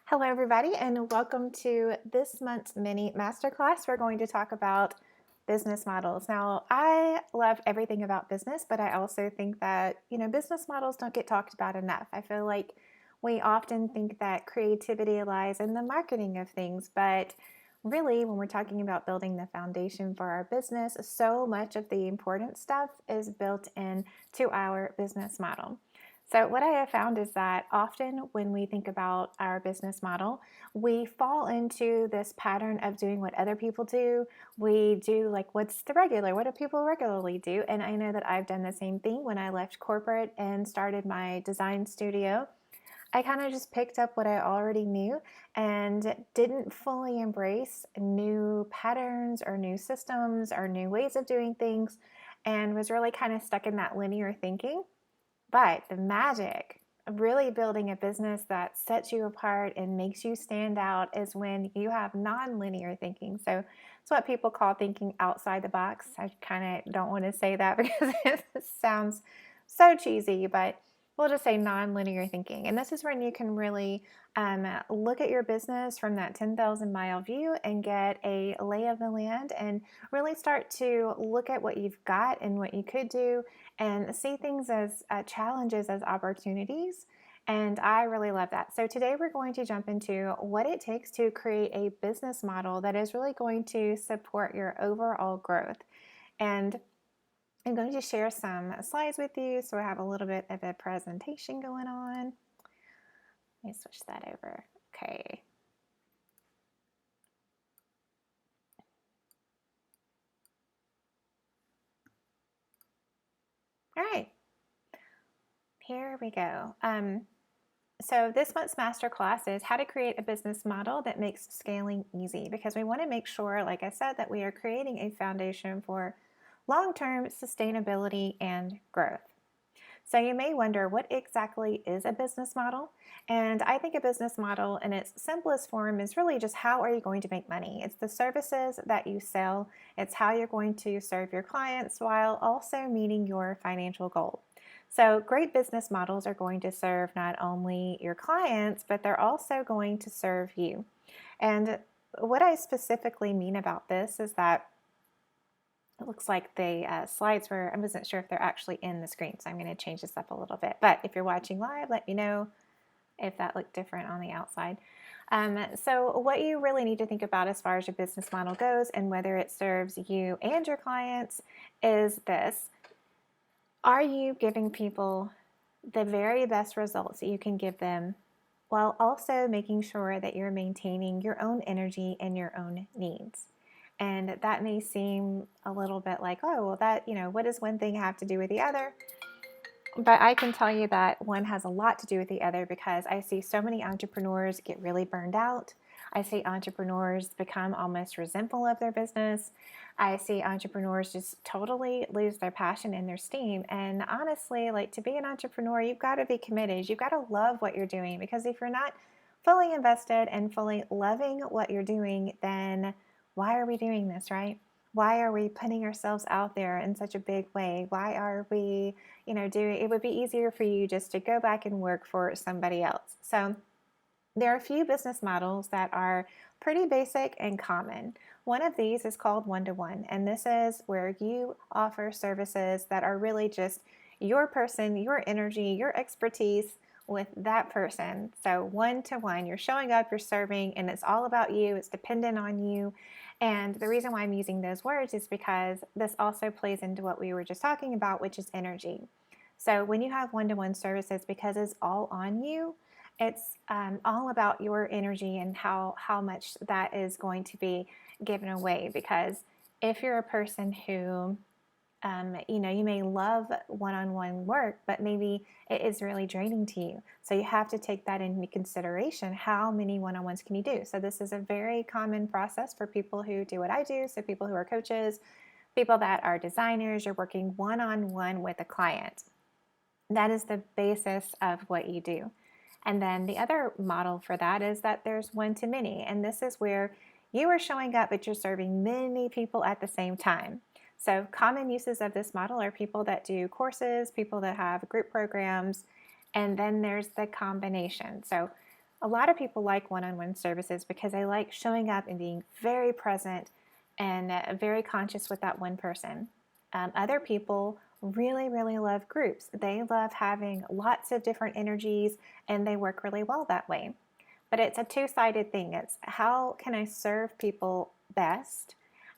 Hello, everybody, and welcome to this month's mini masterclass. We're going to talk about business models. Now, I love everything about business, but I also think that, business models don't get talked about enough. I feel like we often think that creativity lies in the marketing of things, but really, when we're talking about building the foundation for our business, so much of the important stuff is built into our business model. So, what I have found is that often when we think about our business model, we fall into this pattern of doing what other people do. We do like what's the regular, what do people regularly do? And I know that I've done the same thing when I left corporate and started my design studio. I kind of just picked up what I already knew and didn't fully embrace new patterns or new systems or new ways of doing things, and was really kind of stuck in that linear thinking. But the magic of really building a business that sets you apart and makes you stand out is when you have non-linear thinking. So it's what people call thinking outside the box. I kind of don't want to say that because it sounds so cheesy, but we'll just say non-linear thinking. And this is when you can really look at your business from that 10,000-mile view and get a lay of the land and really start to look at what you've got and what you could do and see things as challenges as opportunities. And I really love that. So today we're going to jump into what it takes to create a business model that is really going to support your overall growth. And I'm going to share some slides with you so I have a little bit of a presentation going on. Let me switch that over. Okay. All right. Here we go. So this month's masterclass is how to create a business model that makes scaling easy, because we want to make sure, like I said, that we are creating a foundation for long-term sustainability and growth. So you may wonder, what exactly is a business model? And I think a business model in its simplest form is really just how are you going to make money? It's the services that you sell. It's how you're going to serve your clients while also meeting your financial goal. So great business models are going to serve not only your clients, but they're also going to serve you. And what I specifically mean about this is that it looks like the slides were, I wasn't sure if they're actually in the screen, so I'm going to change this up a little bit. But if you're watching live, let me know if that looked different on the outside. So what you really need to think about as far as your business model goes and whether it serves you and your clients is this. Are you giving people the very best results that you can give them while also making sure that you're maintaining your own energy and your own needs? And that may seem a little bit like, oh, well, that, what does one thing have to do with the other? But I can tell you that one has a lot to do with the other, because I see so many entrepreneurs get really burned out. I see entrepreneurs become almost resentful of their business. I see entrepreneurs just totally lose their passion and their steam. And honestly, like, to be an entrepreneur, you've got to be committed. You've got to love what you're doing, because if you're not fully invested and fully loving what you're doing, then why are we doing this, right? Why are we putting ourselves out there in such a big way? Why are we, doing it? Would be easier for you just to go back and work for somebody else. So there are a few business models that are pretty basic and common. One of these is called one-to-one, and this is where you offer services that are really just your person, your energy, your expertise with that person. So one-to-one, you're showing up, you're serving, and it's all about you. It's dependent on you. And the reason why I'm using those words is because this also plays into what we were just talking about, which is energy. So when you have one-to-one services, because it's all on you, it's all about your energy and how much that is going to be given away. Because if you're a person who, you may love one-on-one work, but maybe it is really draining to you. So you have to take that into consideration. How many one-on-ones can you do? So this is a very common process for people who do what I do. So people who are coaches, people that are designers, you're working one-on-one with a client. That is the basis of what you do. And then the other model for that is that there's one-to-many. And this is where you are showing up, but you're serving many people at the same time. So common uses of this model are people that do courses, people that have group programs, and then there's the combination. So A lot of people like one-on-one services because they like showing up and being very present and very conscious with that one person. Other people really, really love groups. They love having lots of different energies and they work really well that way. But it's a two-sided thing. It's how can I serve people best?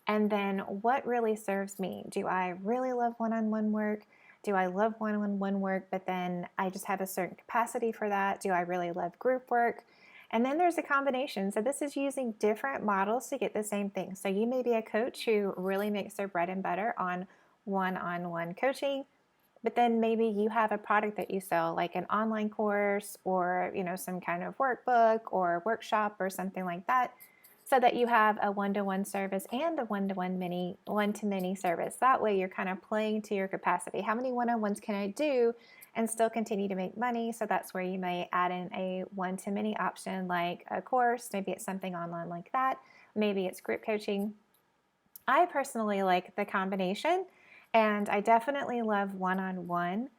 And then what really serves me? Do I really love one-on-one work? Do I love one-on-one work, but then I just have a certain capacity for that? Do I really love group work? And then there's a combination. So this is using different models to get the same thing. So you may be a coach who really makes their bread and butter on one-on-one coaching, but then maybe you have a product that you sell, like an online course or, some kind of workbook or workshop or something like that, so that you have a one-to-one service and a one-to-many service. That way you're kind of playing to your capacity. How many one-on-ones can I do and still continue to make money? So that's where you may add in a one-to-many option, like a course. Maybe it's something online like that. Maybe it's group coaching. I personally like the combination, and I definitely love one-on-one.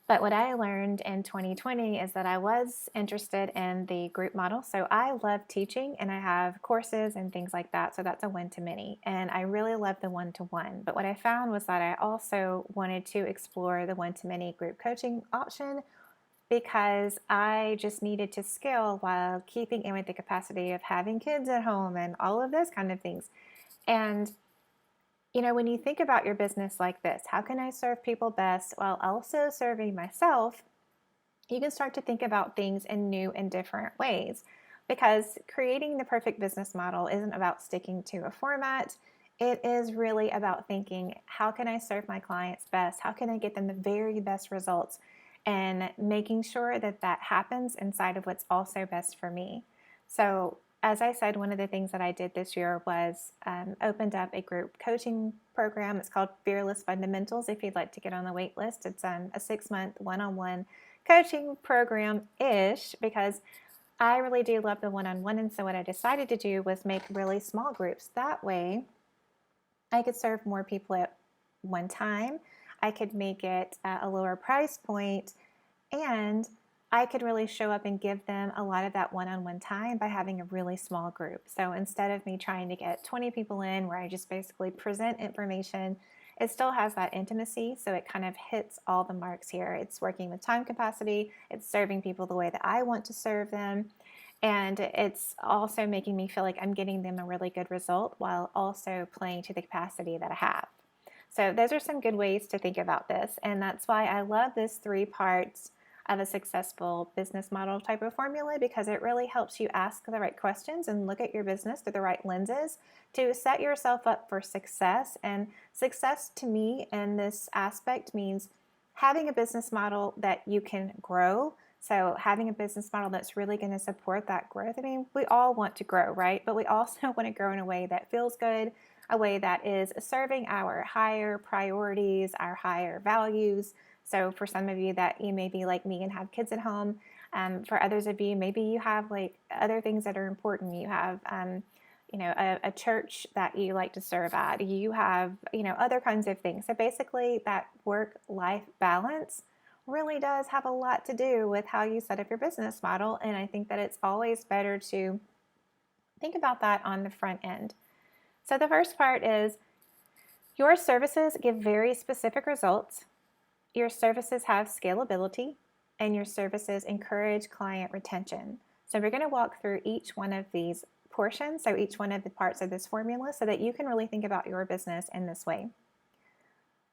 But what I learned in 2020 is that I was interested in the group model. So I love teaching and I have courses and things like that. So that's a one-to-many. And I really love the one-to-one. But what I found was that I also wanted to explore the one-to-many group coaching option because I just needed to scale while keeping in with the capacity of having kids at home and all of those kind of things. And when you think about your business like this, how can I serve people best while also serving myself? You can start to think about things in new and different ways, because creating the perfect business model isn't about sticking to a format. It is really about thinking, how can I serve my clients best? How can I get them the very best results? And making sure that that happens inside of what's also best for me. So as I said, one of the things that I did this year was opened up a group coaching program. It's called Fearless Fundamentals. If you'd like to get on the wait list, it's a 6-month one-on-one coaching program-ish, because I really do love the one-on-one. And so what I decided to do was make really small groups. That way I could serve more people at one time. I could make it at a lower price point, and I could really show up and give them a lot of that one-on-one time by having a really small group. So instead of me trying to get 20 people in where I just basically present information, it still has that intimacy. So it kind of hits all the marks here. It's working with time capacity. It's serving people the way that I want to serve them. And it's also making me feel like I'm getting them a really good result while also playing to the capacity that I have. So those are some good ways to think about this. And that's why I love this 3 parts of a successful business model type of formula, because it really helps you ask the right questions and look at your business through the right lenses to set yourself up for success. And success to me in this aspect means having a business model that you can grow. So having a business model that's really going to support that growth. I mean, we all want to grow, right? But we also want to grow in a way that feels good, a way that is serving our higher priorities, our higher values. So for some of you that you may be like me and have kids at home. For others of you, maybe you have like other things that are important. You have, a church that you like to serve at. You have, other kinds of things. So basically that work-life balance really does have a lot to do with how you set up your business model. And I think that it's always better to think about that on the front end. So the first part is your services give very specific results. Your services have scalability, and your services encourage client retention. So we're going to walk through each one of these portions, so each one of the parts of this formula, so that you can really think about your business in this way.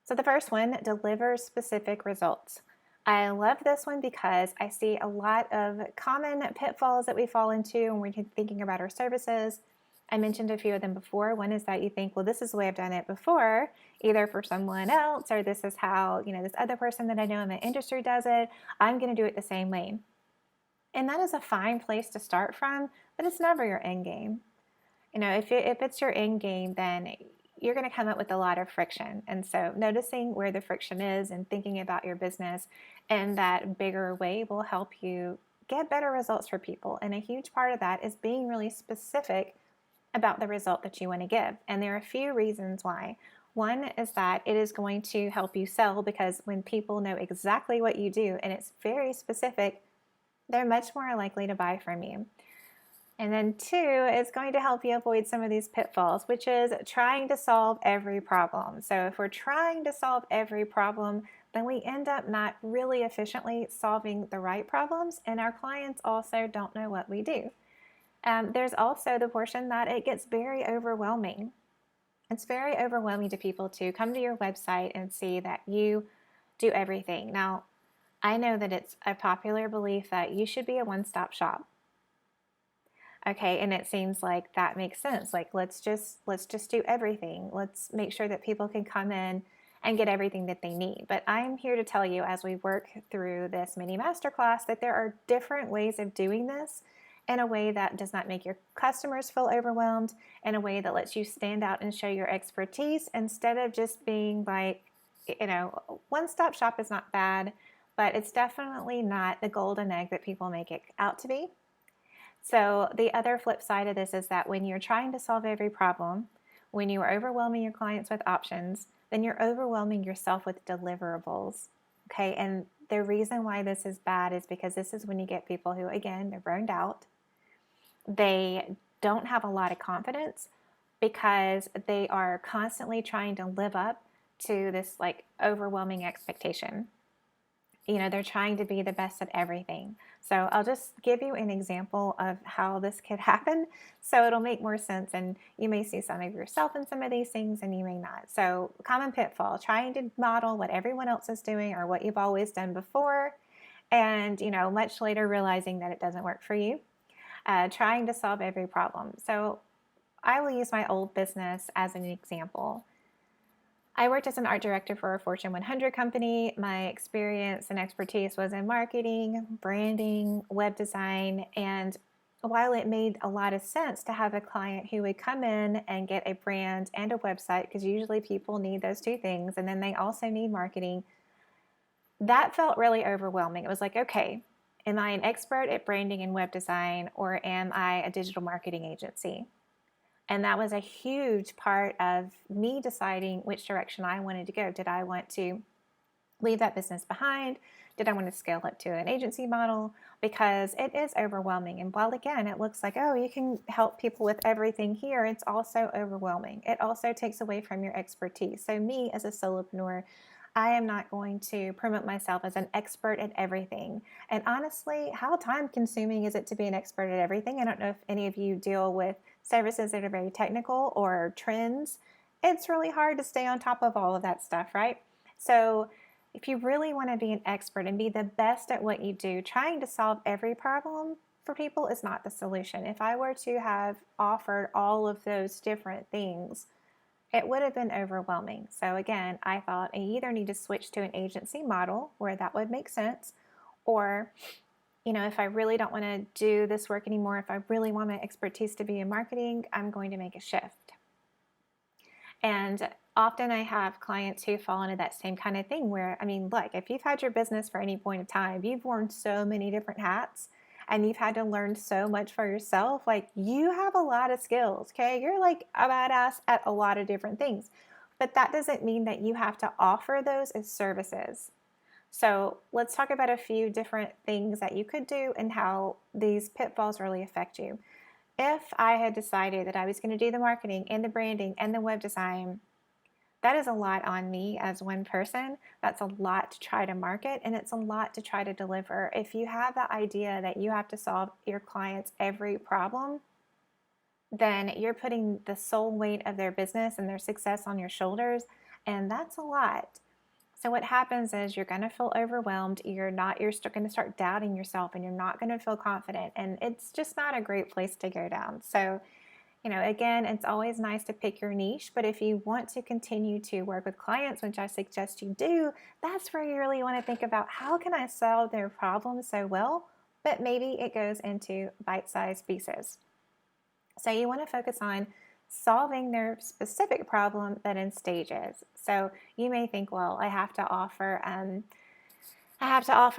So the first one, delivers specific results. I love this one because I see a lot of common pitfalls that we fall into when we're thinking about our services. I mentioned a few of them before. One is that you think, well, this is the way I've done it before, either for someone else, or this is how, this other person that I know in the industry does it. I'm going to do it the same way. And that is a fine place to start from, but it's never your end game. If it's your end game, then you're going to come up with a lot of friction. And so noticing where the friction is and thinking about your business in that bigger way will help you get better results for people. And a huge part of that is being really specific about the result that you want to give. And there are a few reasons why. One is that it is going to help you sell, because when people know exactly what you do and it's very specific, they're much more likely to buy from you. And then two, is going to help you avoid some of these pitfalls, which is trying to solve every problem. So if we're trying to solve every problem, then we end up not really efficiently solving the right problems, and our clients also don't know what we do. There's also the portion that it gets very overwhelming. It's very overwhelming to people to come to your website and see that you do everything. Now, I know that it's a popular belief that you should be a one-stop shop. Okay, and it seems like that makes sense. Like let's just do everything. Let's make sure that people can come in and get everything that they need. But I'm here to tell you, as we work through this mini masterclass, that there are different ways of doing this in a way that does not make your customers feel overwhelmed, in a way that lets you stand out and show your expertise instead of just being like, one-stop shop is not bad, but it's definitely not the golden egg that people make it out to be. So the other flip side of this is that when you're trying to solve every problem, when you are overwhelming your clients with options, then you're overwhelming yourself with deliverables. Okay, and the reason why this is bad is because this is when you get people who, again, they're burned out. They don't have a lot of confidence because they are constantly trying to live up to this like overwhelming expectation. They're trying to be the best at everything. So I'll just give you an example of how this could happen so it'll make more sense, and you may see some of yourself in some of these things and you may not. So common pitfall, trying to model what everyone else is doing or what you've always done before, and much later realizing that it doesn't work for you. Trying to solve every problem. So I will use my old business as an example. I worked as an art director for a Fortune 100 company. My experience and expertise was in marketing, branding, web design, and while it made a lot of sense to have a client who would come in and get a brand and a website, because usually people need those two things, and then they also need marketing, that felt really overwhelming. It was like, okay, am I an expert at branding and web design, or am I a digital marketing agency? And that was a huge part of me deciding which direction I wanted to go. Did I want to leave that business behind? Did I want to scale up to an agency model? Because it is overwhelming. And while again, it looks like, oh, you can help people with everything here, it's also overwhelming. It also takes away from your expertise. So me as a solopreneur, I am not going to promote myself as an expert at everything. And honestly, how time consuming is it to be an expert at everything? I don't know if any of you deal with services that are very technical or trends. It's really hard to stay on top of all of that stuff, right? So if you really want to be an expert and be the best at what you do, trying to solve every problem for people is not the solution. If I were to have offered all of those different things, it would have been overwhelming. So again, I thought I either need to switch to an agency model where that would make sense, or if I really don't want to do this work anymore, if I really want my expertise to be in marketing, I'm going to make a shift. And often I have clients who fall into that same kind of thing where, look, if you've had your business for any point of time, you've worn so many different hats and you've had to learn so much for yourself. Like, you have a lot of skills, okay? You're like a badass at a lot of different things. But that doesn't mean that you have to offer those as services. So let's talk about a few different things that you could do and how these pitfalls really affect you. If I had decided that I was going to do the marketing and the branding and the web design, that is a lot on me as one person. That's a lot to try to market, and it's a lot to try to deliver. If you have the idea that you have to solve your clients' every problem, then you're putting the sole weight of their business and their success on your shoulders, and that's a lot. So what happens is you're going to feel overwhelmed. You're going to start doubting yourself, and you're not going to feel confident, and it's just not a great place to go down. So, again, it's always nice to pick your niche, but if you want to continue to work with clients, which I suggest you do, that's where you really want to think about, how can I solve their problems so well, but maybe it goes into bite-sized pieces. So you want to focus on solving their specific problem, but in stages. So you may think, well, I have to offer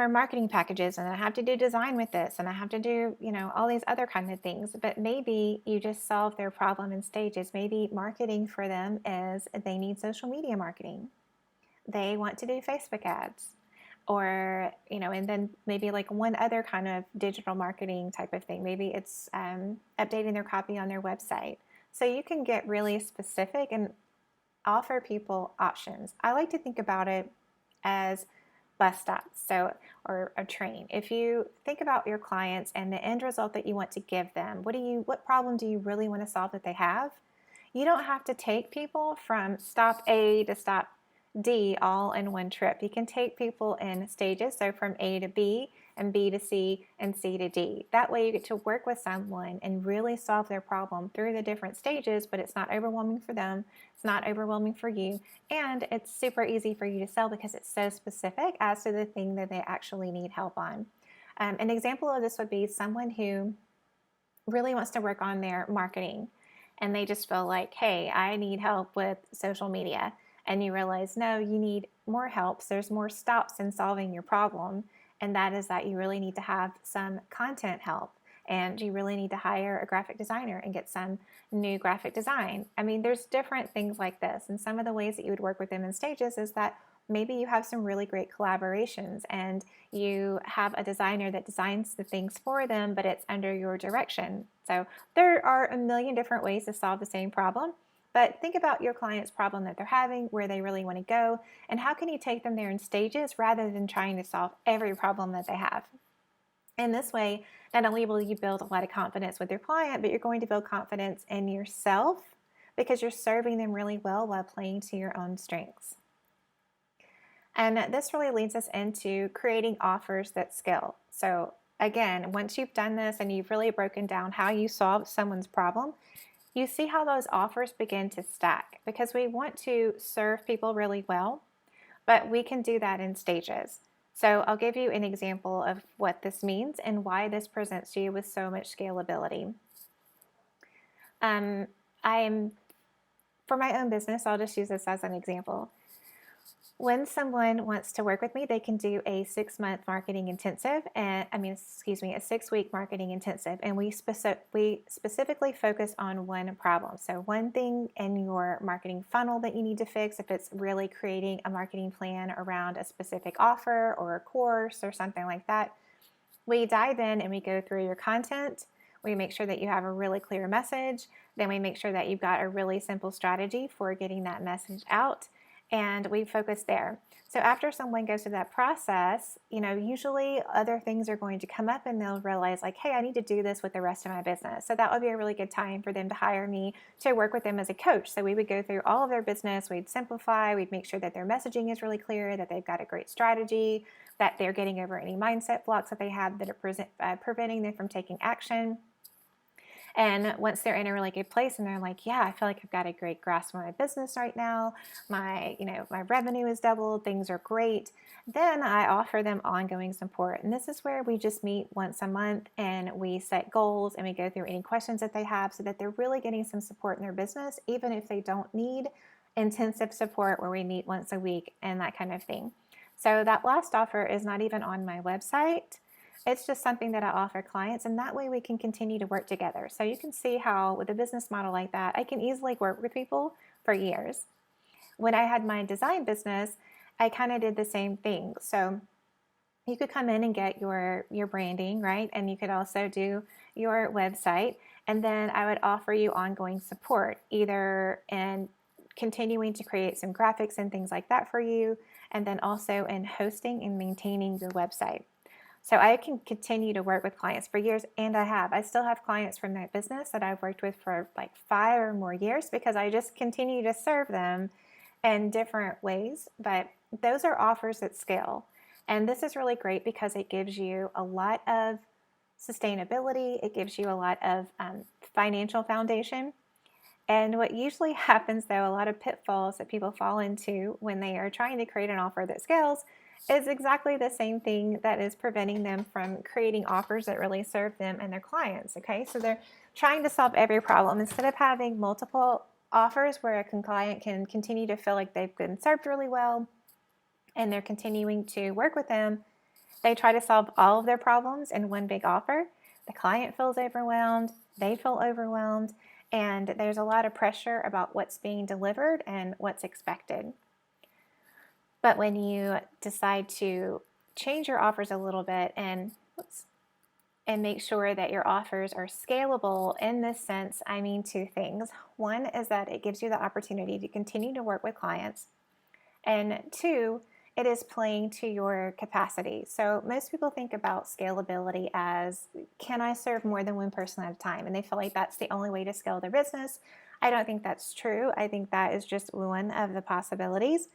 marketing packages, and I have to do design with this, and I have to do, all these other kind of things. But maybe you just solve their problem in stages. Maybe marketing for them is they need social media marketing. They want to do Facebook ads. or, and then maybe like one other kind of digital marketing type of thing. Maybe it's updating their copy on their website. So you can get really specific and offer people options. I like to think about it as bus stops, or a train. If you think about your clients and the end result that you want to give them, what problem do you really want to solve that they have? You don't have to take people from stop A to stop D all in one trip. You can take people in stages, so from A to B and B to C and C to D. That way you get to work with someone and really solve their problem through the different stages, but it's not overwhelming for them, it's not overwhelming for you, and it's super easy for you to sell because it's so specific as to the thing that they actually need help on. An example of this would be someone who really wants to work on their marketing and they just feel like, hey, I need help with social media. And you realize, no, you need more help. So there's more stops in solving your problem. And that is that you really need to have some content help. And you really need to hire a graphic designer and get some new graphic design. I mean, there's different things like this. And some of the ways that you would work with them in stages is that maybe you have some really great collaborations and you have a designer that designs the things for them, but it's under your direction. So there are a million different ways to solve the same problem, but think about your client's problem that they're having, where they really want to go, and how can you take them there in stages rather than trying to solve every problem that they have. And this way, not only will you build a lot of confidence with your client, but you're going to build confidence in yourself because you're serving them really well while playing to your own strengths. And this really leads us into creating offers that scale. So again, once you've done this and you've really broken down how you solve someone's problem, you see how those offers begin to stack because we want to serve people really well, but we can do that in stages. So I'll give you an example of what this means and why this presents you with so much scalability. For my own business, I'll just use this as an example. When someone wants to work with me, they can do a 6-month marketing intensive, a 6-week marketing intensive, and we specifically focus on one problem. So one thing in your marketing funnel that you need to fix, if it's really creating a marketing plan around a specific offer or a course or something like that, we dive in and we go through your content. We make sure that you have a really clear message. Then we make sure that you've got a really simple strategy for getting that message out. And we focus there. So after someone goes through that process, usually other things are going to come up and they'll realize like, hey, I need to do this with the rest of my business. So that would be a really good time for them to hire me to work with them as a coach. So we would go through all of their business, we'd simplify, we'd make sure that their messaging is really clear, that they've got a great strategy, that they're getting over any mindset blocks that they have that are preventing them from taking action. And once they're in a really good place and they're like, yeah, I feel like I've got a great grasp of my business right now. My revenue is doubled. Things are great. Then I offer them ongoing support. And this is where we just meet once a month and we set goals and we go through any questions that they have so that they're really getting some support in their business, even if they don't need intensive support where we meet once a week and that kind of thing. So that last offer is not even on my website. It's just something that I offer clients, and that way we can continue to work together. So you can see how with a business model like that, I can easily work with people for years. When I had my design business, I kind of did the same thing. So you could come in and get your branding, right? And you could also do your website. And then I would offer you ongoing support, either in continuing to create some graphics and things like that for you, and then also in hosting and maintaining your website. So I can continue to work with clients for years, and I still have clients from that business that I've worked with for like 5 or more years because I just continue to serve them in different ways. But those are offers that scale. And this is really great because it gives you a lot of sustainability. It gives you a lot of financial foundation. And what usually happens, though, a lot of pitfalls that people fall into when they are trying to create an offer that scales is exactly the same thing that is preventing them from creating offers that really serve them and their clients. Okay, so they're trying to solve every problem instead of having multiple offers where a client can continue to feel like they've been served really well and they're continuing to work with them. They try to solve all of their problems in one big offer. The client feels overwhelmed, they feel overwhelmed, and there's a lot of pressure about what's being delivered and what's expected. But when you decide to change your offers a little bit and make sure that your offers are scalable. In this sense, I mean two things. One is that it gives you the opportunity to continue to work with clients. And two, it is playing to your capacity. So most people think about scalability as, can I serve more than one person at a time? And they feel like that's the only way to scale their business. I don't think that's true. I think that is just one of the possibilities.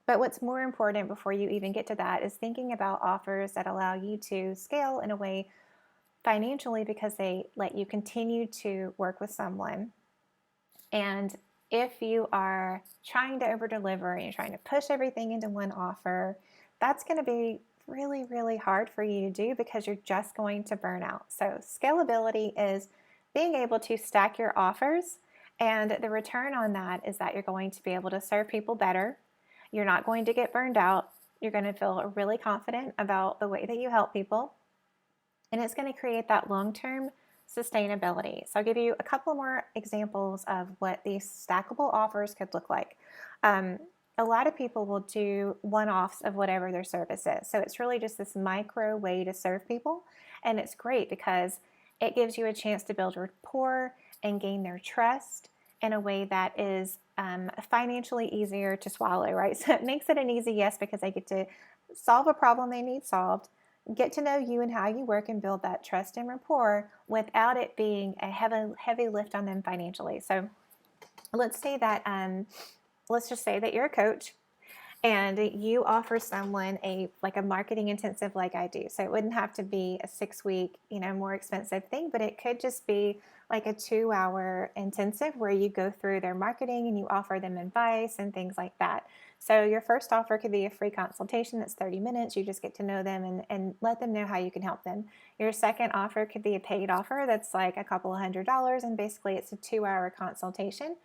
But what's more important before you even get to that is thinking about offers that allow you to scale in a way financially, because they let you continue to work with someone. And if you are trying to over deliver and you're trying to push everything into one offer, that's going to be really, really hard for you to do because you're just going to burn out. So scalability is being able to stack your offers, and the return on that is that you're going to be able to serve people better. You're not going to get burned out. You're going to feel really confident about the way that you help people, and it's going to create that long-term sustainability. So I'll give you a couple more examples of what these stackable offers could look like. A lot of people will do one-offs of whatever their service is. So it's really just this micro way to serve people. And it's great because it gives you a chance to build rapport and gain their trust in a way that is financially easier to swallow, right? So it makes it an easy yes because they get to solve a problem they need solved, get to know you and how you work, and build that trust and rapport without it being a heavy lift on them financially. So let's say that, let's just say that you're a coach and you offer someone a marketing intensive like I do. So it wouldn't have to be a 6-week, more expensive thing, but it could just be like a 2-hour intensive where you go through their marketing and you offer them advice and things like that. So your first offer could be a free consultation that's 30 minutes. You just get to know them and let them know how you can help them. Your second offer could be a paid offer that's like a couple of $100s, and basically it's a 2-hour consultation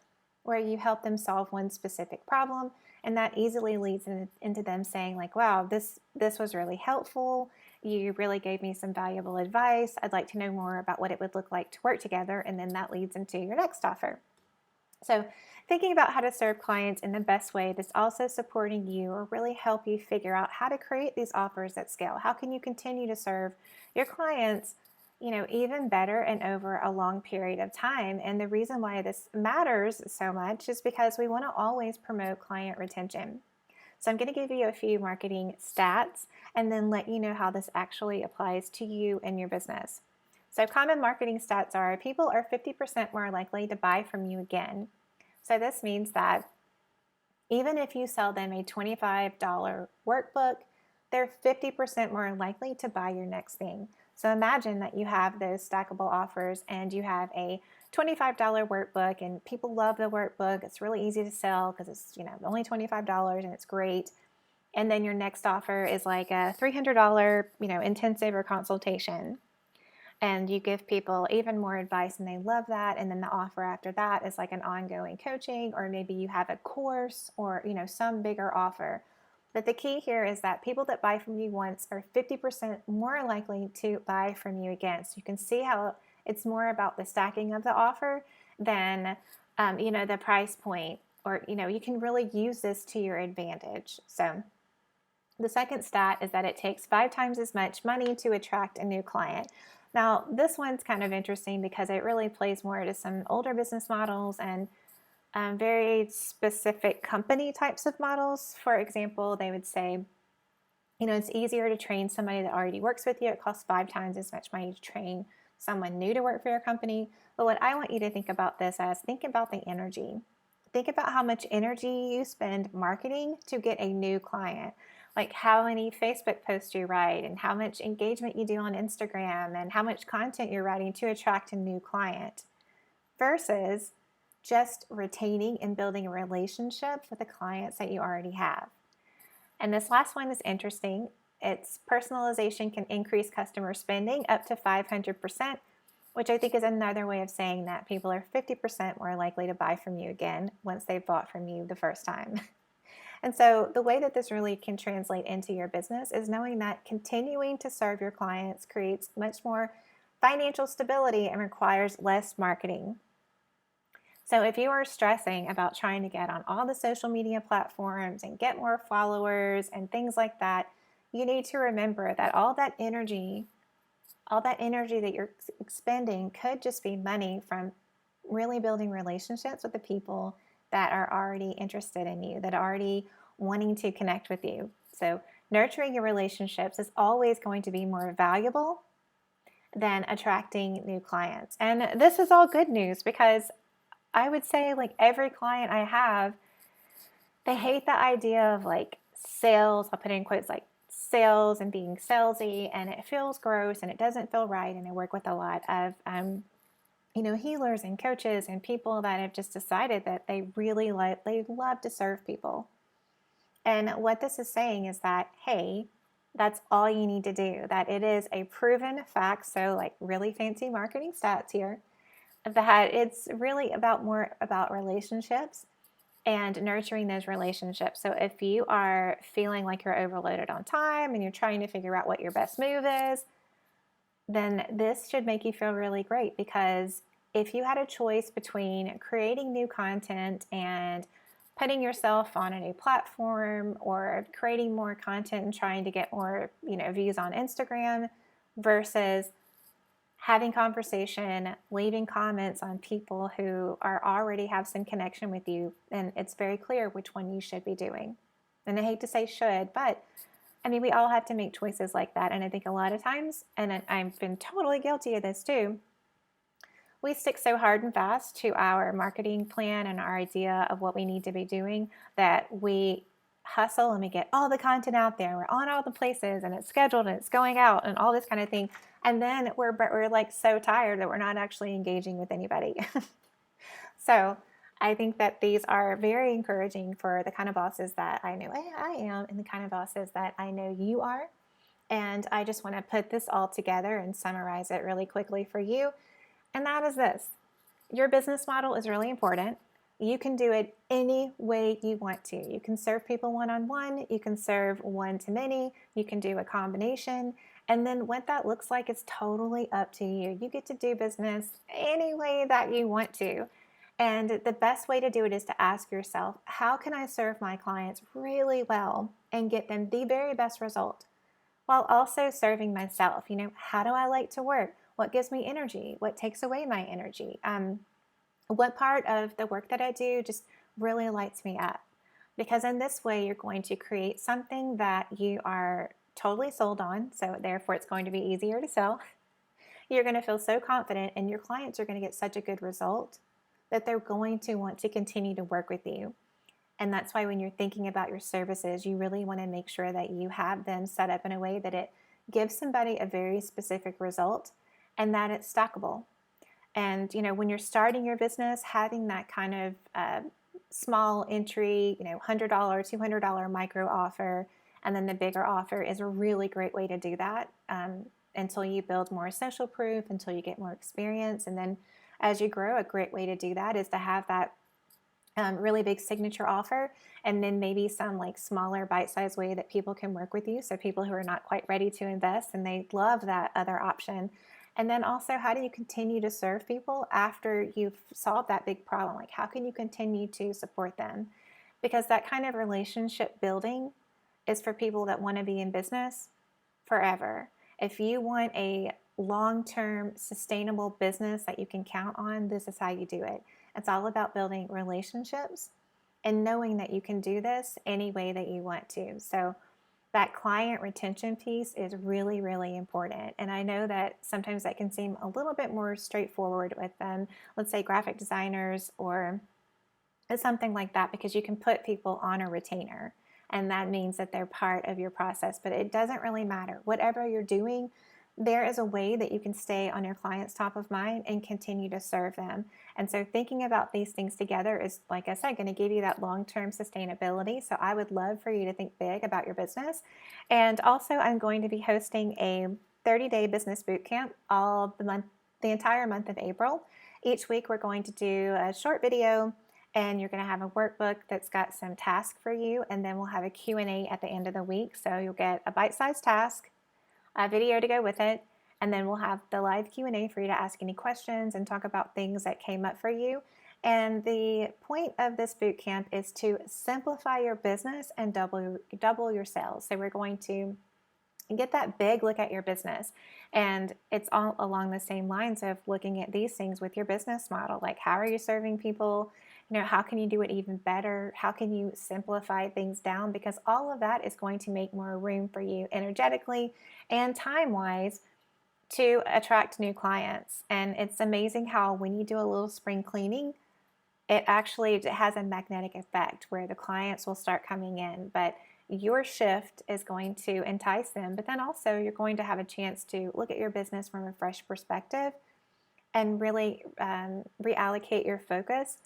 where you help them solve one specific problem. And that easily leads into them saying like, wow, this was really helpful. You really gave me some valuable advice. I'd like to know more about what it would look like to work together. And then that leads into your next offer. So thinking about how to serve clients in the best way that's also supporting you or really help you figure out how to create these offers at scale. How can you continue to serve your clients even better and over a long period of time? And the reason why this matters so much is because we want to always promote client retention. So I'm going to give you a few marketing stats and then let you know how this actually applies to you and your business. So common marketing stats are people are 50% more likely to buy from you again. So this means that even if you sell them a $25 workbook, they're 50% more likely to buy your next thing. So imagine that you have those stackable offers and you have a $25 workbook and people love the workbook. It's really easy to sell because it's only $25 and it's great. And then your next offer is like a $300 intensive or consultation. And you give people even more advice and they love that. And then the offer after that is like an ongoing coaching, or maybe you have a course or some bigger offer. But the key here is that people that buy from you once are 50% more likely to buy from you again. So you can see how it's more about the stacking of the offer than, the price point, or, you can really use this to your advantage. So the second stat is that it takes 5 times as much money to attract a new client. Now, this one's kind of interesting because it really plays more to some older business models and very specific company types of models. For example, they would say, it's easier to train somebody that already works with you. It costs 5 times as much money to train someone new to work for your company. But what I want you to think about this as, think about the energy. Think about how much energy you spend marketing to get a new client. Like how many Facebook posts you write and how much engagement you do on Instagram and how much content you're writing to attract a new client versus just retaining and building a relationship with the clients that you already have. And this last one is interesting. It's personalization can increase customer spending up to 500%, which I think is another way of saying that people are 50% more likely to buy from you again once they've bought from you the first time. And so the way that this really can translate into your business is knowing that continuing to serve your clients creates much more financial stability and requires less marketing. So if you are stressing about trying to get on all the social media platforms and get more followers and things like that, you need to remember that all that energy that you're expending could just be money from really building relationships with the people that are already interested in you, that are already wanting to connect with you. So nurturing your relationships is always going to be more valuable than attracting new clients. And this is all good news, because I would say, like, every client I have, they hate the idea of like sales. I'll put in quotes, like sales and being salesy, and it feels gross and it doesn't feel right. And I work with a lot of healers and coaches and people that have just decided that they love to serve people. And what this is saying is that, hey, that's all you need to do, that it is a proven fact. So, like, really fancy marketing stats here, that it's really more about relationships and nurturing those relationships. So if you are feeling like you're overloaded on time and you're trying to figure out what your best move is, then this should make you feel really great, because if you had a choice between creating new content and putting yourself on a new platform, or creating more content and trying to get more, views on Instagram, versus having conversation, leaving comments on people who already have some connection with you, and it's very clear which one you should be doing. And I hate to say should, but I mean, we all have to make choices like that. And I think a lot of times, and I've been totally guilty of this too, we stick so hard and fast to our marketing plan and our idea of what we need to be doing, that we hustle and we get all the content out there. We're on all the places and it's scheduled and it's going out and all this kind of thing. And then we're like so tired that we're not actually engaging with anybody. So I think that these are very encouraging for the kind of bosses that I know I am, and the kind of bosses that I know you are. And I just want to put this all together and summarize it really quickly for you. And that is this: your business model is really important. You can do it any way you want to. You can serve people one-on-one. You can serve one-to-many. You can do a combination. And then what that looks like is totally up to you. You get to do business any way that you want to. And the best way to do it is to ask yourself, how can I serve my clients really well and get them the very best result, while also serving myself? How do I like to work? What gives me energy? What takes away my energy? What part of the work that I do just really lights me up? Because in this way, you're going to create something that you are totally sold on. So therefore, it's going to be easier to sell. You're going to feel so confident, and your clients are going to get such a good result that they're going to want to continue to work with you. And that's why when you're thinking about your services, you really want to make sure that you have them set up in a way that it gives somebody a very specific result, and that it's stackable. And, when you're starting your business, having that kind of small entry, $100, $200 micro offer, and then the bigger offer is a really great way to do that, until you build more social proof, until you get more experience. And then as you grow, a great way to do that is to have that really big signature offer, and then maybe some like smaller bite-sized way that people can work with you. So people who are not quite ready to invest and they love that other option. And then also, how do you continue to serve people after you've solved that big problem? Like, how can you continue to support them? Because that kind of relationship building is for people that want to be in business forever. If you want a long-term sustainable business that you can count on, this is how you do it. It's all about building relationships and knowing that you can do this any way that you want to. So that client retention piece is really, really important. And I know that sometimes that can seem a little bit more straightforward with them, let's say graphic designers or something like that, because you can put people on a retainer, and that means that they're part of your process. But it doesn't really matter. Whatever you're doing, there is a way that you can stay on your client's top of mind and continue to serve them. And so thinking about these things together is, like I said, going to give you that long-term sustainability. So I would love for you to think big about your business. And also, I'm going to be hosting a 30-day business boot camp the entire month of April. Each week we're going to do a short video, and you're going to have a workbook that's got some tasks for you, and then we'll have a Q&A at the end of the week. So you'll get a bite-sized task, a video to go with it, and then we'll have the live Q&A for you to ask any questions and talk about things that came up for you. And the point of this boot camp is to simplify your business and double your sales. So we're going to get that big look at your business. And it's all along the same lines of looking at these things with your business model. Like, how are you serving people? How can you do it even better? How can you simplify things down? Because all of that is going to make more room for you energetically and time wise to attract new clients. And it's amazing how when you do a little spring cleaning, it has a magnetic effect where the clients will start coming in. But your shift is going to entice them, but then also you're going to have a chance to look at your business from a fresh perspective and really reallocate your focus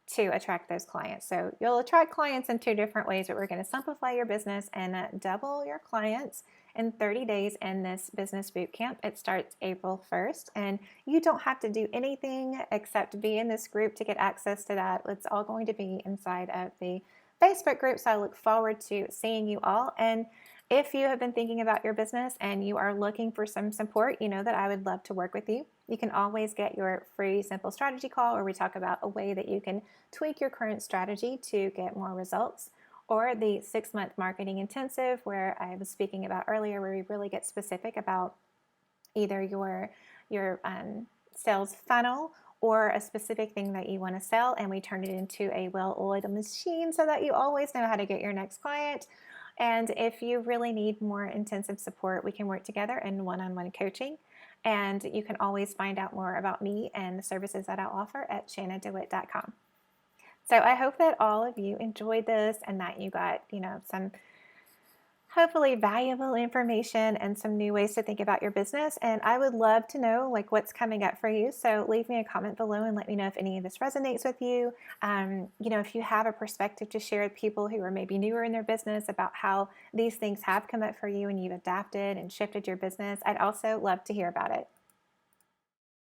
to attract those clients. So you'll attract clients in two different ways, but we're going to simplify your business and double your clients in 30 days in this business boot camp. It starts April 1st, and you don't have to do anything except be in this group to get access to that. It's all going to be inside of the Facebook group, so I look forward to seeing you all. And if you have been thinking about your business and you are looking for some support, you know that I would love to work with you. You can always get your free simple strategy call where we talk about a way that you can tweak your current strategy to get more results, or the 6-month marketing intensive where I was speaking about earlier, where we really get specific about either your sales funnel or a specific thing that you want to sell, and we turn it into a well-oiled machine so that you always know how to get your next client. And if you really need more intensive support, we can work together in one-on-one coaching. And you can always find out more about me and the services that I offer at shannadewitt.com. So I hope that all of you enjoyed this and that you got, some hopefully valuable information and some new ways to think about your business. And I would love to know what's coming up for you. So leave me a comment below and let me know if any of this resonates with you. If you have a perspective to share with people who are maybe newer in their business about how these things have come up for you and you've adapted and shifted your business, I'd also love to hear about it.